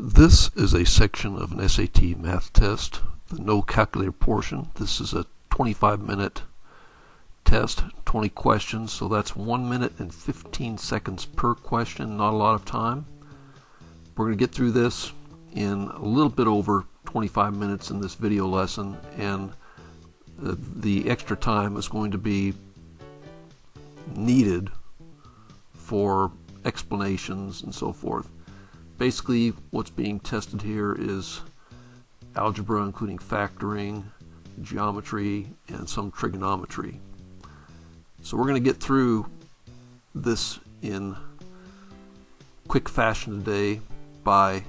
This is a section of an SAT math test, the no calculator portion. This is a 25-minute test, 20 questions, so that's 1 minute and 15 seconds per question, not a lot of time. We're going to get through this in a little bit over 25 minutes in this video lesson, and the extra time is going to be needed for explanations and so forth. Basically, what's being tested here is algebra, including factoring, geometry, and some trigonometry. So we're going to get through this in quick fashion today by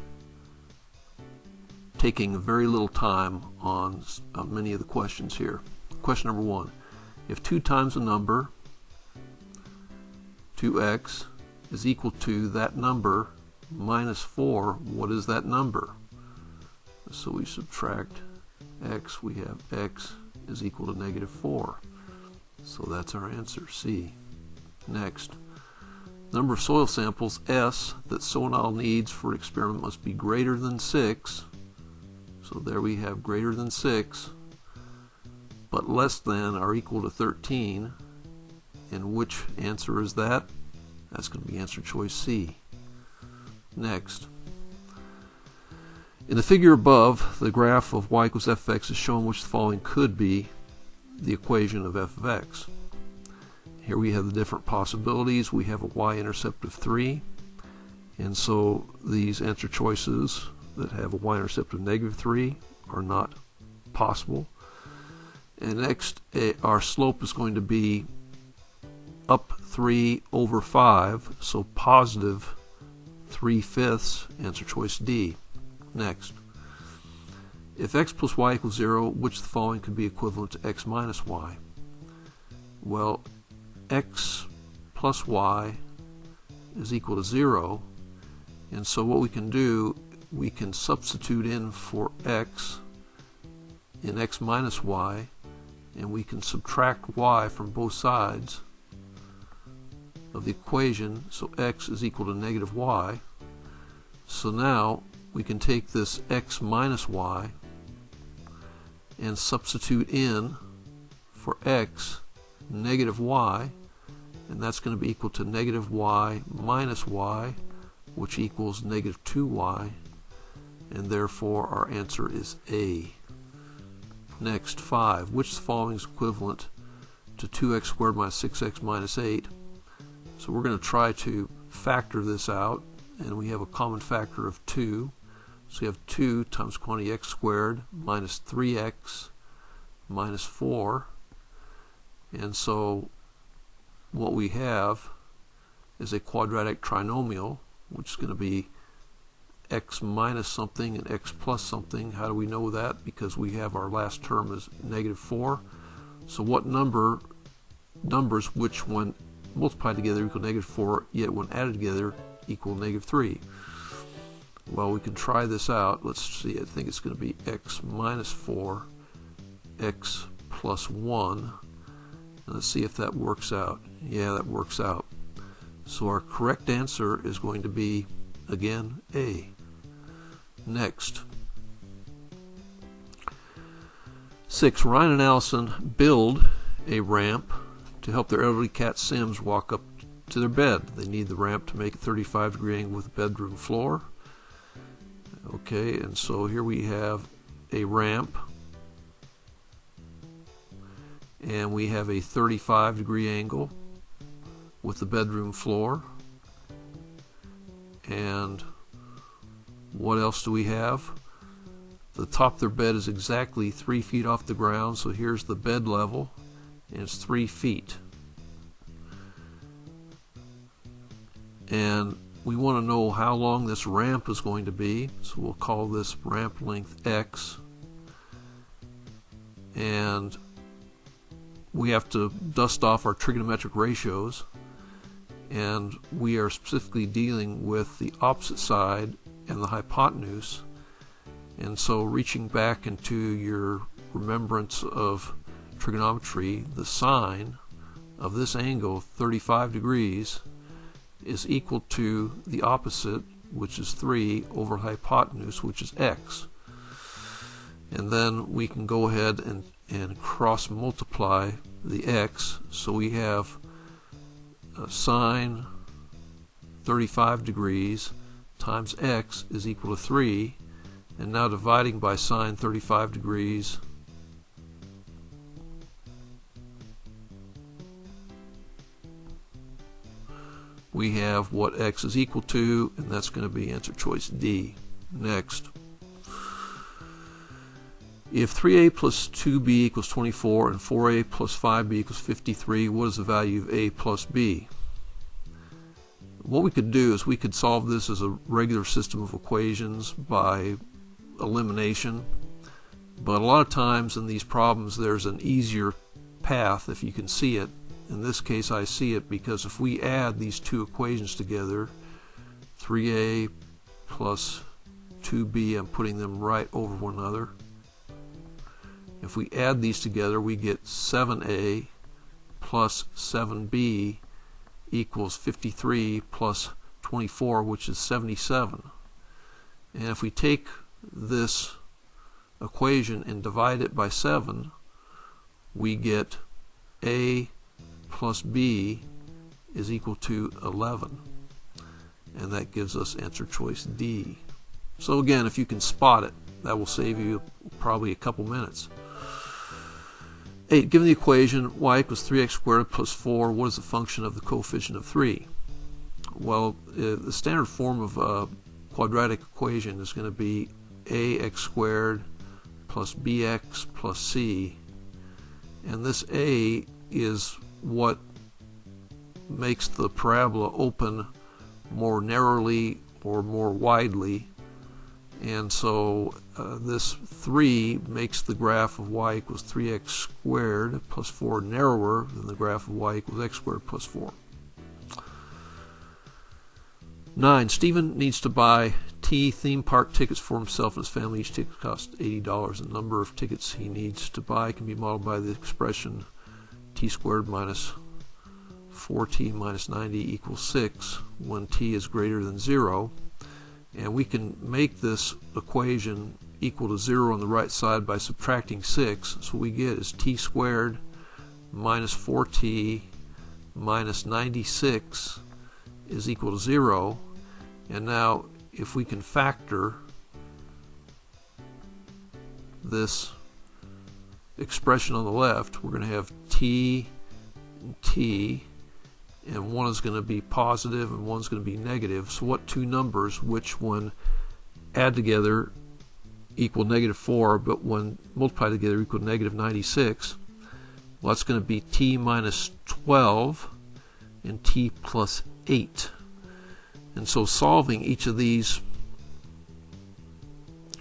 taking very little time on many of the questions here. Question number 1. If 2 times a number, 2x, is equal to that number minus 4, what is that number? So we subtract x, we have x is equal to negative 4. So that's our answer, C. Next, number of soil samples, S, that Sonal needs for experiment must be greater than 6. So there we have greater than 6, but less than or equal to 13. And which answer is that? That's going to be answer choice C. Next, in the figure above, the graph of y equals f of x is shown which the following could be the equation of f of x. Here we have the different possibilities. We have a y-intercept of 3, and so these answer choices that have a y-intercept of negative 3 are not possible. And next, our slope is going to be up 3 over 5, so positive 3/5, answer choice D. Next, if x plus y equals 0, which of the following could be equivalent to x minus y? Well, x plus y is equal to 0, and so what we can do, we can substitute in for x in x minus y, and we can subtract y from both sides of the equation, so x is equal to negative y. So now we can take this x minus y and substitute in for x negative y, and that's going to be equal to negative y minus y, which equals negative 2y, and therefore our answer is A. Next, 5. Which of the following is equivalent to 2x squared minus 6x minus 8? So we're going to try to factor this out, and we have a common factor of 2. So you have 2 times quantity x squared minus 3x minus 4. And so what we have is a quadratic trinomial, which is going to be x minus something and x plus something. How do we know that? Because we have our last term as negative 4. So what numbers which when multiplied together equal negative 4, yet when added together equal negative 3? Well, we can try this out. Let's see, I think it's going to be x minus 4, x plus 1. And let's see if that works out. Yeah, that works out. So our correct answer is going to be, again, A. Next. 6. Ryan and Allison build a ramp to help their elderly cat Sims walk up to their bed. They need the ramp to make a 35-degree angle with the bedroom floor. Okay, and so here we have a ramp, and we have a 35-degree angle with the bedroom floor. And what else do we have? The top of their bed is exactly 3 feet off the ground, so here's the bed level, and it's 3 feet. And we want to know how long this ramp is going to be, so we'll call this ramp length x. And we have to dust off our trigonometric ratios, and we are specifically dealing with the opposite side and the hypotenuse. And so reaching back into your remembrance of trigonometry, the sine of this angle, 35 degrees, is equal to the opposite, which is 3, over hypotenuse, which is x. And then we can go ahead and cross multiply the x, so we have sine 35 degrees times x is equal to 3, and now dividing by sine 35 degrees, we have what x is equal to, and that's going to be answer choice D. Next, if 3a plus 2b equals 24 and 4a plus 5b equals 53, what is the value of a plus b? What we could do is we could solve this as a regular system of equations by elimination, but a lot of times in these problems there's an easier path if you can see it. In this case I see it because if we add these two equations together, 3a plus 2b, I'm putting them right over one another. If we add these together, we get 7a plus 7b equals 53 plus 24, which is 77. And if we take this equation and divide it by 7, we get a plus b is equal to 11. And that gives us answer choice D. So again, if you can spot it, that will save you probably a couple minutes. 8. Given the equation y equals 3x squared plus 4, what is the function of the coefficient of 3? Well, the standard form of a quadratic equation is going to be ax squared plus bx plus c. And this a is what makes the parabola open more narrowly or more widely. And so this 3 makes the graph of y equals 3x squared plus 4 narrower than the graph of y equals x squared plus 4. 9. Stephen needs to buy T theme park tickets for himself and his family. Each ticket costs $80. The number of tickets he needs to buy can be modeled by the expression t squared minus 4t minus 90 equals 6 when t is greater than 0. And we can make this equation equal to 0 on the right side by subtracting 6. So what we get is t squared minus 4t minus 96 is equal to 0. And now if we can factor this expression on the left, we're going to have t and t, and one is going to be positive and one's going to be negative. So what two numbers, which when add together equal negative 4, but when multiplied together equal negative 96? Well, that's going to be t minus 12 and t plus 8. And so solving each of these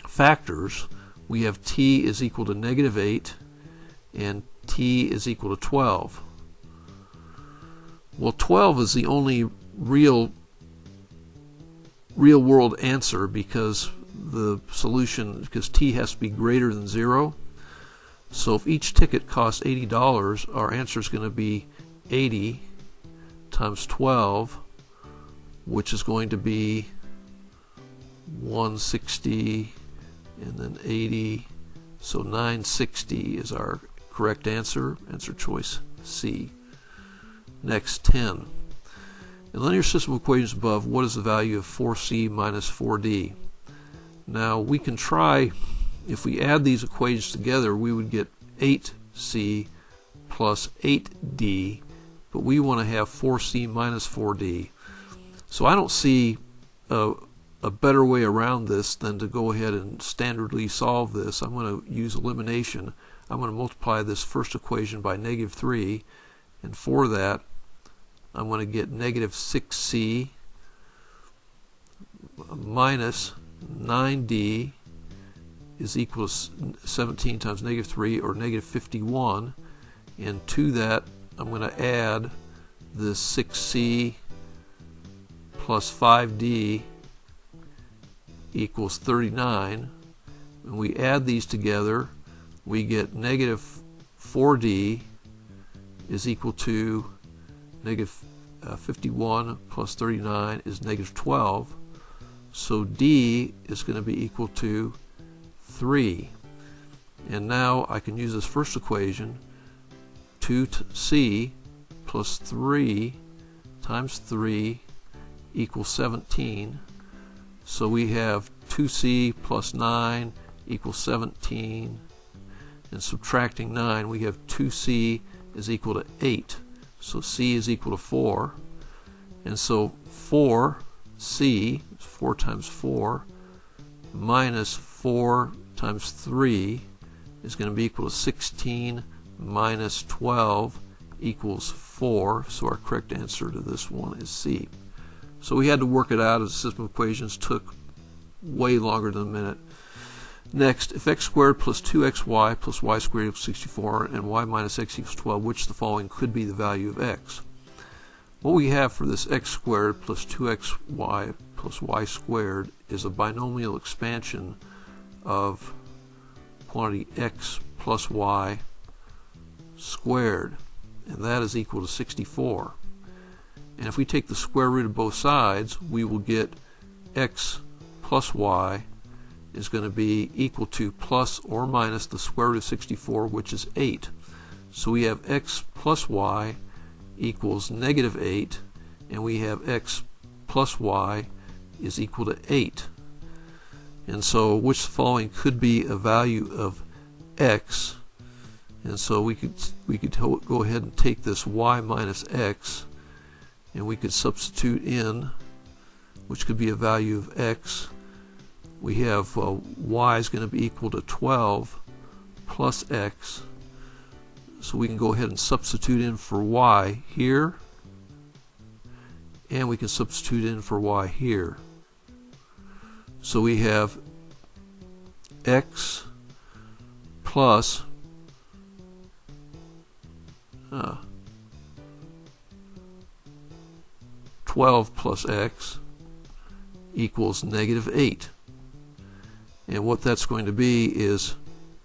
factors, we have t is equal to negative 8 and t is equal to 12. Well, 12 is the only real world answer because the solution, because t has to be greater than 0. So if each ticket costs $80, our answer is going to be 80 times 12, which is going to be 160 and then 80. So 960 is our correct answer. Answer choice C. Next, 10. In linear system of equations above, what is the value of 4c minus 4d? Now we can try, if we add these equations together, we would get 8c plus 8d, but we want to have 4c minus 4d. So I don't see a better way around this than to go ahead and standardly solve this. I'm going to use elimination. I'm going to multiply this first equation by negative 3, and for that I'm going to get negative 6c minus 9d is equal to 17 times negative 3, or negative 51, and to that I'm going to add this 6c plus 5d equals 39. When we add these together, we get negative 4d is equal to negative 51 plus 39 is negative 12. So D is going to be equal to 3. And now I can use this first equation, 2C plus 3 times 3 equals 17. So we have 2C plus 9 equals 17. And subtracting 9, we have 2C is equal to 8. So C is equal to 4. And so 4C, 4 times 4, minus 4 times 3 is going to be equal to 16 minus 12 equals 4. So our correct answer to this one is C. So we had to work it out as a system of equations. Took way longer than a minute. Next, if x squared plus 2xy plus y squared equals 64 and y minus x equals 12, which of the following could be the value of x? What we have for this x squared plus 2xy plus y squared is a binomial expansion of quantity x plus y squared, and that is equal to 64. And if we take the square root of both sides, we will get x plus y is going to be equal to plus or minus the square root of 64, which is 8. So we have x plus y equals negative 8, and we have x plus y is equal to 8. And so which of the following could be a value of x? And so we could go ahead and take this y minus x, and we could substitute in, which could be a value of x. We have y is going to be equal to 12 plus x. So we can go ahead and substitute in for y here, and we can substitute in for y here. So we have x plus 12 plus x equals negative 8. And what that's going to be is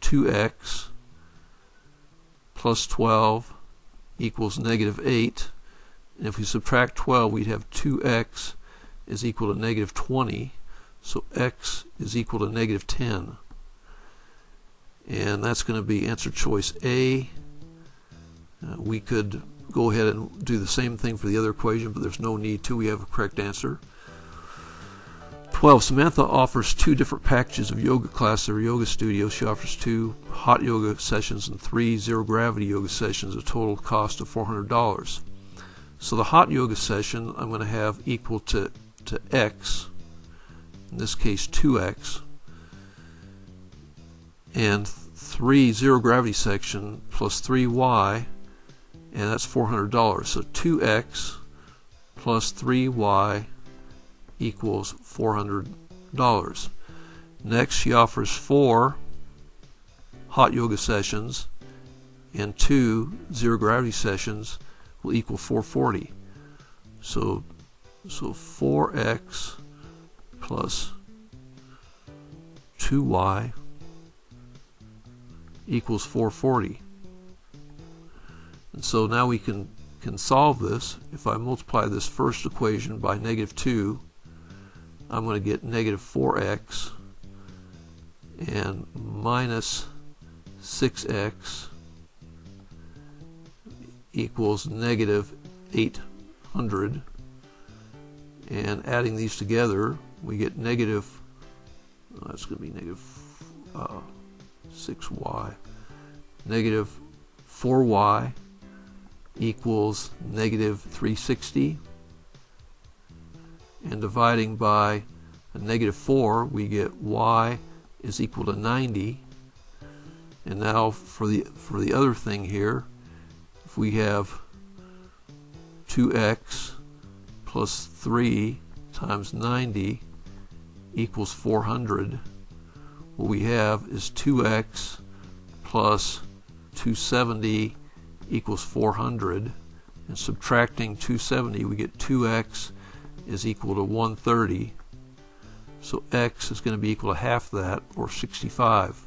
2x plus 12 equals negative 8. And if we subtract 12, we'd have 2x is equal to negative 20. So x is equal to negative 10. And that's going to be answer choice A. We could go ahead and do the same thing for the other equation, but there's no need to. We have a correct answer. 12. Samantha offers 2 different packages of yoga classes at her yoga studio. She offers 2 hot yoga sessions and 3 zero-gravity yoga sessions, a total cost of $400. So the hot yoga session I'm going to have equal to x, in this case 2x, and 3 zero-gravity section plus 3y, and that's $400. So 2x plus 3y equals $400. Next, she offers 4 hot yoga sessions and 2 zero-gravity sessions will equal $440. So 4x plus 2y equals $440. And so now we can solve this. If I multiply this first equation by negative 2, I'm going to get negative 4x and minus 6x equals negative 800. And adding these together, we get negative, that's going to be negative 6y, negative 4y equals negative 360. And dividing by a negative 4, we get y is equal to 90. And now for the other thing here, if we have 2x plus 3 times 90 equals 400, what we have is 2x plus 270 equals 400, and subtracting 270 we get 2x is equal to 130. So x is going to be equal to half that, or 65.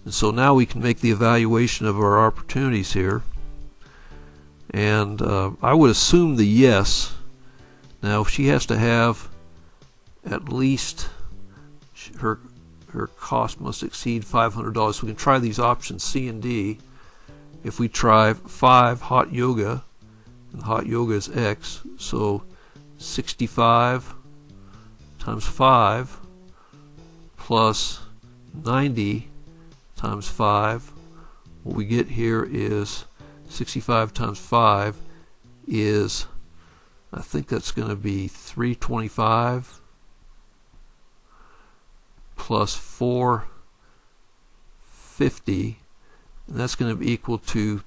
And so now we can make the evaluation of our opportunities here. And I would assume the yes. Now if she has to have at least her cost must exceed $500. So we can try these options C and D. If we try 5 hot yoga, and hot yoga is X, so 65 times 5 plus 90 times 5, what we get here is 65 times 5 is, I think that's going to be 325 plus 450, and that's going to be equal to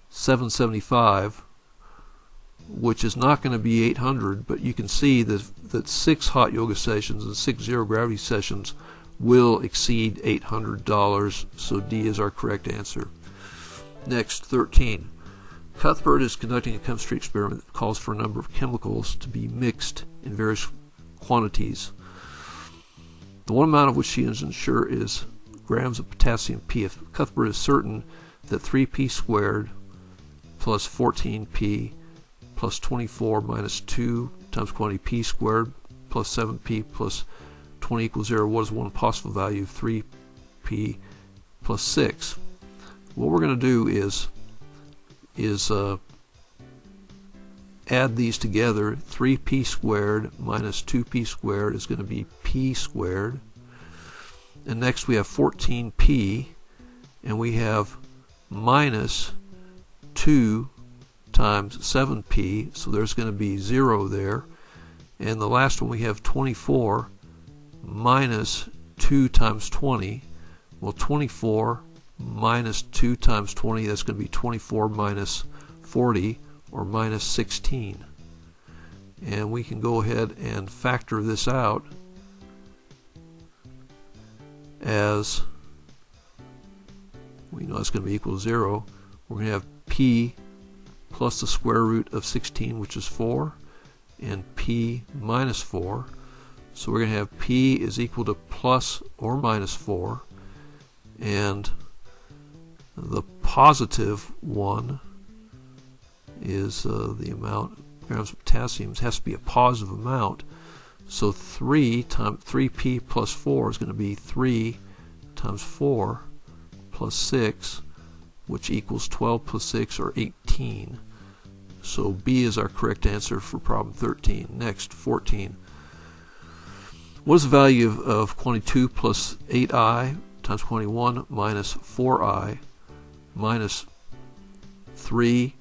775, which is not going to be 800, but you can see that 6 hot yoga sessions and 6 zero gravity sessions will exceed $800, so D is our correct answer. Next, 13. Cuthbert is conducting a chemistry experiment that calls for a number of chemicals to be mixed in various quantities. The one amount of which she is unsure is grams of potassium P. If Cuthbert is certain that 3P squared plus 14P plus 24 minus 2 times quantity P squared plus 7P plus 20 equals 0, what is one possible value of 3P plus 6? What we're going to do is add these together. 3P squared minus 2P squared is going to be P squared. And next we have 14P, and we have minus 2 times 7P, so there's going to be 0 there. And the last one we have 24 minus 2 times 20. Well, 24 minus 2 times 20, that's going to be 24 minus 40, or minus 16. And we can go ahead and factor this out as, we know it's going to be equal to 0. We're going to have P plus the square root of 16, which is 4, and P minus 4. So we're going to have P is equal to plus or minus 4, and the positive one is the amount grams of potassium. It has to be a positive amount. So 3P plus 4 is going to be 3 times 4 plus 6, which equals 12 plus 6, or 18. So B is our correct answer for problem 13. Next, 14. What is the value of quantity 2 plus 8i times quantity 1 minus 4i minus 3,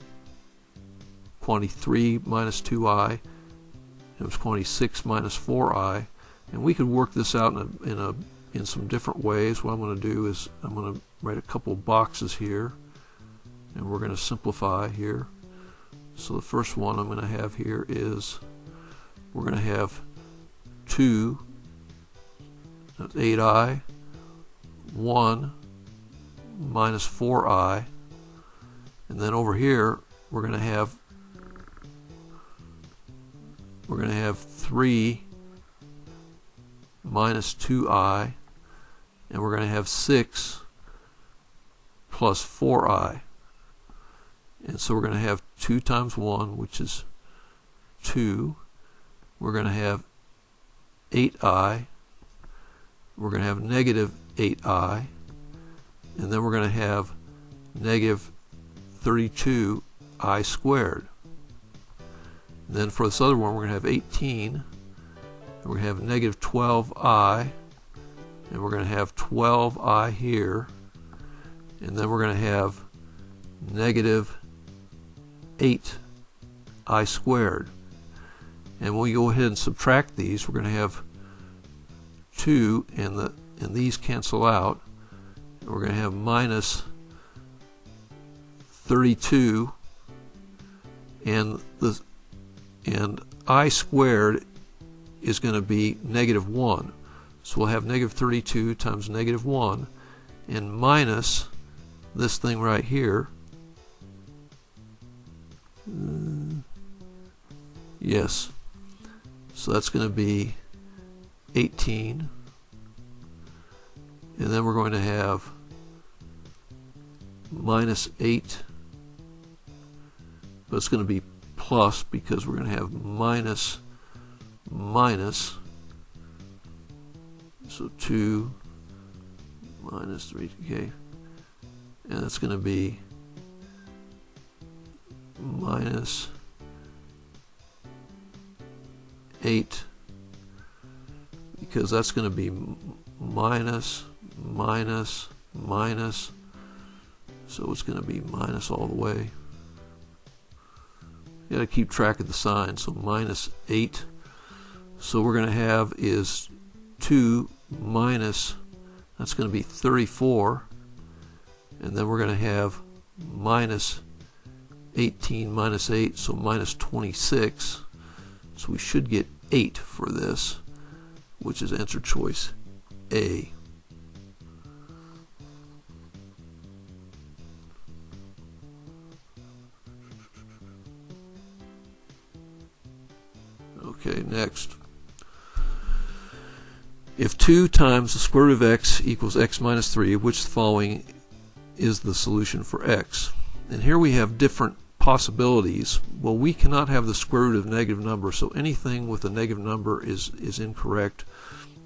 quantity 3 minus 2i, it was quantity 6 minus 4i, and we could work this out in some different ways. What I'm going to do is I'm going to write a couple boxes here, and we're going to simplify here. So the first one I'm going to have here is, we're going to have 2, that's 8i, 1 minus 4i, and then over here we're going to have 3 minus 2i, and we're going to have 6 plus 4i. And so we're going to have 2 times 1, which is 2. We're going to have 8i. We're going to have negative 8i. And then we're going to have negative 32i squared. And then for this other one, we're going to have 18. And we're going to have negative 12i. And we're going to have 12i here. And then we're going to have negative 8i squared. And when we go ahead and subtract these, we're going to have 2, and these cancel out. And we're going to have minus 32, and I squared is going to be negative 1. So we'll have negative 32 times negative 1, and minus this thing right here. Yes. So that's going to be 18. And then we're going to have minus 8. But it's going to be plus because we're going to have minus minus, so 2 minus 3, okay, and that's going to be minus 8, because that's going to be minus, minus, minus, so it's going to be minus all the way. You got to keep track of the sign, so minus 8. So we're going to have is 2 minus, that's going to be 34, and then we're going to have minus 18 minus 8, so minus 26. So we should get 8 for this, which is answer choice A. Okay, next. If 2 times the square root of x equals x minus 3, which the following is the solution for x? And here we have different possibilities. Well, we cannot have the square root of a negative number, so anything with a negative number is incorrect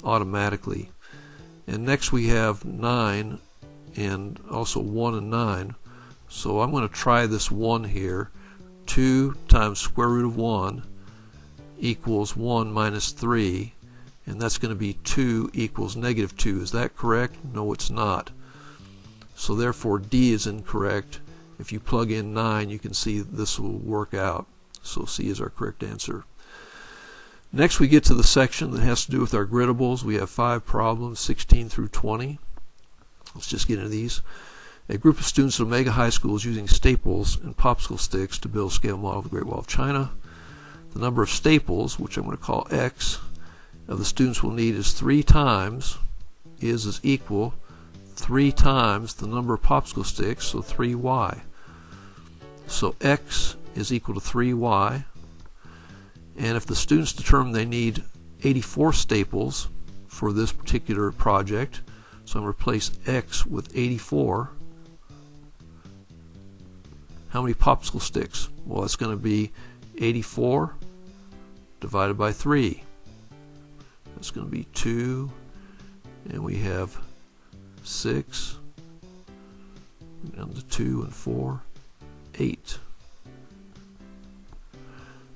automatically. And next we have 9 and also 1 and 9. So I'm going to try this 1 here. 2 times square root of 1 equals 1 minus 3, and that's going to be 2 equals negative 2. Is that correct? No, it's not. So therefore D is incorrect. If you plug in 9, you can see this will work out. So C is our correct answer. Next we get to the section that has to do with our gridables. We have 5 problems, 16 through 20. Let's just get into these. A group of students at Omega High School is using staples and popsicle sticks to build a scale model of the Great Wall of China. The number of staples, which I'm going to call X, of the students will need is 3 times, is equal 3 times the number of popsicle sticks, so 3y. So X is equal to 3y. And if the students determine they need 84 staples for this particular project, so I'm going to replace X with 84. How many popsicle sticks? Well, it's going to be 84 divided by 3. That's going to be 2, and we have 6, down to 2 and 4, 8.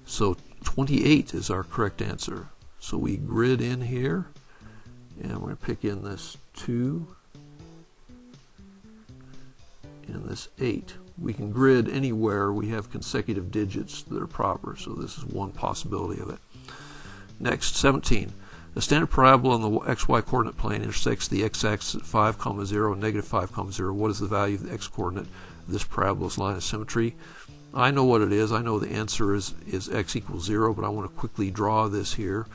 So 28 is our correct answer. So we grid in here, and we're going to pick in this 2 and this 8. We can grid anywhere we have consecutive digits that are proper, so this is one possibility of it. Next, 17. The standard parabola on the xy coordinate plane intersects the x-axis at 5, 0 and negative 5, 0. What is the value of the x-coordinate of this parabola's line of symmetry? I know what it is. I know the answer is x equals 0, but I want to quickly draw this here.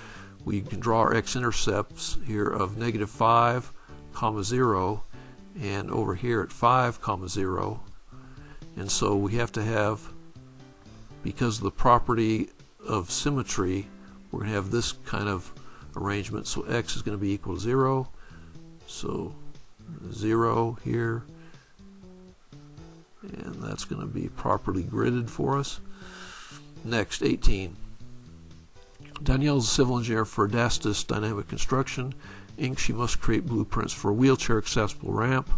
We can draw our x-intercepts here of negative 5, 0, and over here at 5, 0. And so we have to have, because of the property of symmetry, we're going to have this kind of arrangement. So x is going to be equal to 0. So 0 here. And that's going to be properly gridded for us. Next, 18. Danielle is a civil engineer for Adastus Dynamic Construction, Inc. She must create blueprints for a wheelchair accessible ramp.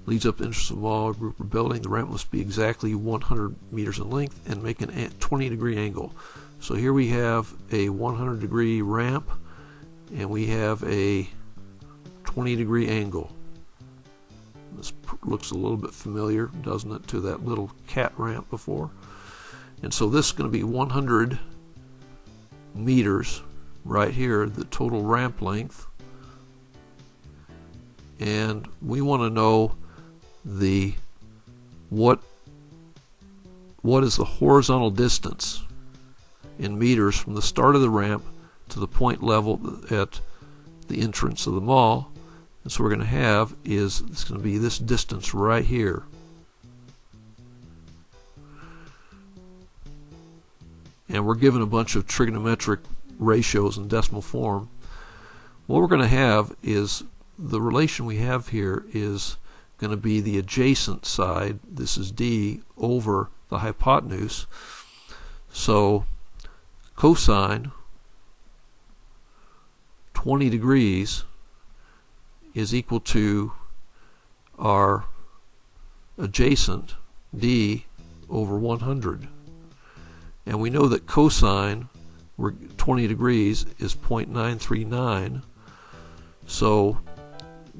Leads up to the entrance of the mall or group or building. The ramp must be exactly 100 meters in length and make an 20-degree angle. So here we have a 100-degree ramp, and we have a 20-degree angle. This looks a little bit familiar, doesn't it, to that little cat ramp before? And so this is going to be 100 meters right here, the total ramp length. And we want to know what is the horizontal distance in meters from the start of the ramp to the point level at the entrance of the mall. And so we're going to have is it's going to be this distance right here. And we're given a bunch of trigonometric ratios in decimal form. What we're going to have is the relation we have here is going to be the adjacent side. This is D over the hypotenuse. So cosine 20 degrees is equal to our adjacent d over 100. And we know that cosine 20 degrees is 0.939, so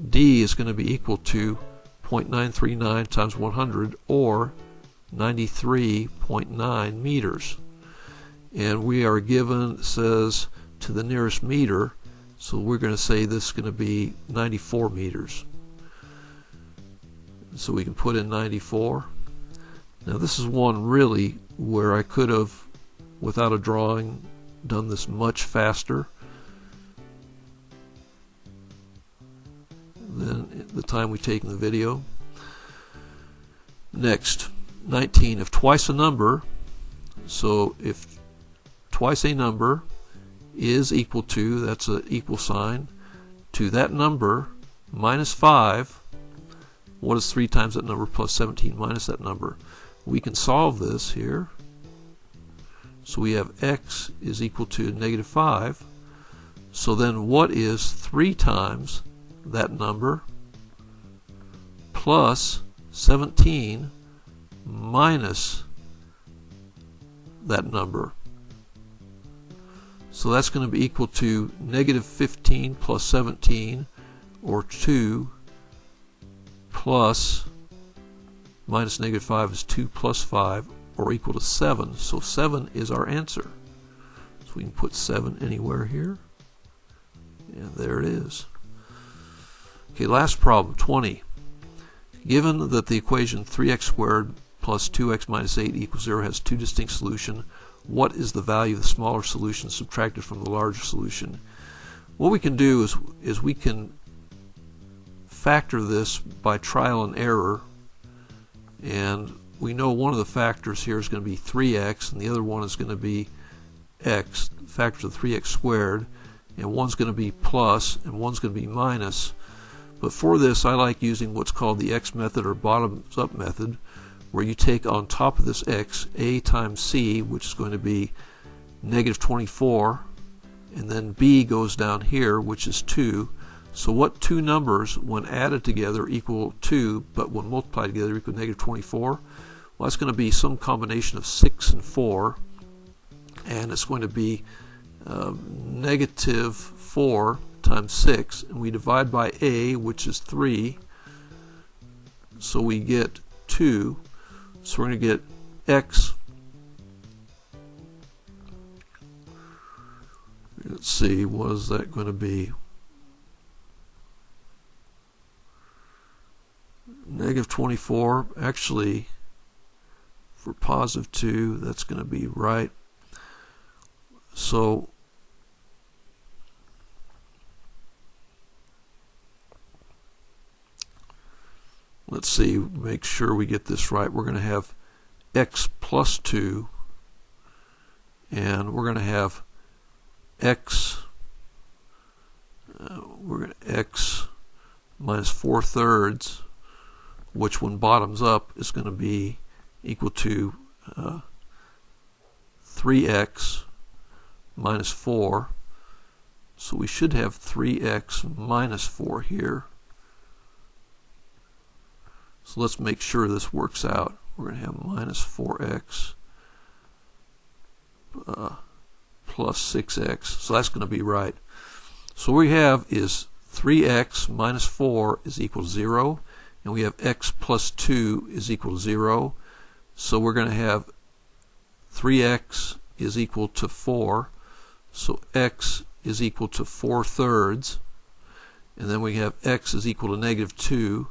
d is going to be equal to 0.939 times 100, or 93.9 meters. And we are given, says, to the nearest meter, so we're going to say this is going to be 94 meters. So we can put in 94. Now this is one really where I could have, without a drawing, done this much faster than the time we take in the video. Next, 19. If twice a number, so if twice a number is equal to, that's an equal sign, to that number minus 5, what is 3 times that number plus 17 minus that number? We can solve this here. So we have x is equal to negative 5. So then what is 3 times that number plus 17 minus that number? So that's going to be equal to negative 15 plus 17, or 2 plus minus negative 5 is 2 plus 5, or equal to 7. So 7 is our answer. So we can put 7 anywhere here. And there it is. Okay, last problem, 20. Given that the equation 3x squared plus 2x minus 8 equals 0 has two distinct solutions, what is the value of the smaller solution subtracted from the larger solution? What we can do is we can factor this by trial and error, and we know one of the factors here is going to be 3x and the other one is going to be x, factors of 3x squared, and one's going to be plus and one's going to be minus. But for this I like using what's called the x method, or bottoms up method, where you take on top of this x a times c, which is going to be negative 24, and then b goes down here, which is 2. So what two numbers when added together equal 2, but when multiplied together equal negative 24? Well, that's going to be some combination of 6 and 4, and it's going to be negative 4 times 6, and we divide by a, which is 3, so we get 2. So we're going to get x, let's see, what is that going to be? Negative 24, actually for positive 2, that's going to be right. So let's see, make sure we get this right. We're going to have x plus 2, and we're going to have x, x minus 4/3, which when bottoms up is going to be equal to 3x minus 4. So we should have 3x minus 4 here. So let's make sure this works out. We're going to have minus 4x plus 6x. So that's going to be right. So what we have is 3x minus 4 is equal to 0. And we have x plus 2 is equal to 0. So we're going to have 3x is equal to 4. So x is equal to 4/3. And then we have x is equal to negative 2.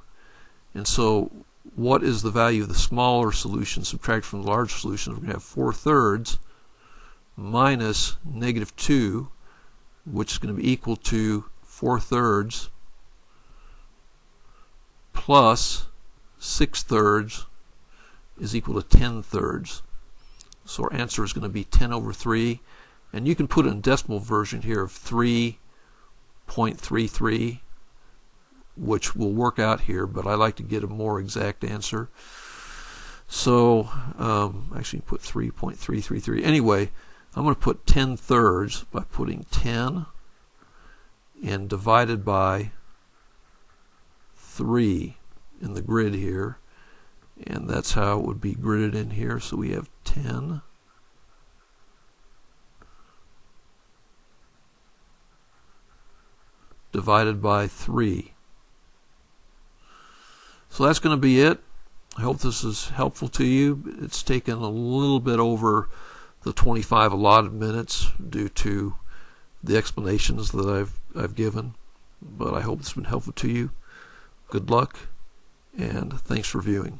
And so what is the value of the smaller solution subtracted from the larger solution? We're going to have 4/3 minus negative 2, which is going to be equal to 4/3 plus 6/3 is equal to 10/3. So our answer is going to be 10/3. And you can put in decimal version here of 3.33, which will work out here, but I like to get a more exact answer. So actually put 3.333. Anyway, I'm going to put 10/3 by putting 10 and divided by 3 in the grid here, and that's how it would be gridded in here. So we have 10 divided by 3. So that's going to be it. I hope this is helpful to you. It's taken a little bit over the 25 allotted minutes due to the explanations that I've given, but I hope it's been helpful to you. Good luck, and thanks for viewing.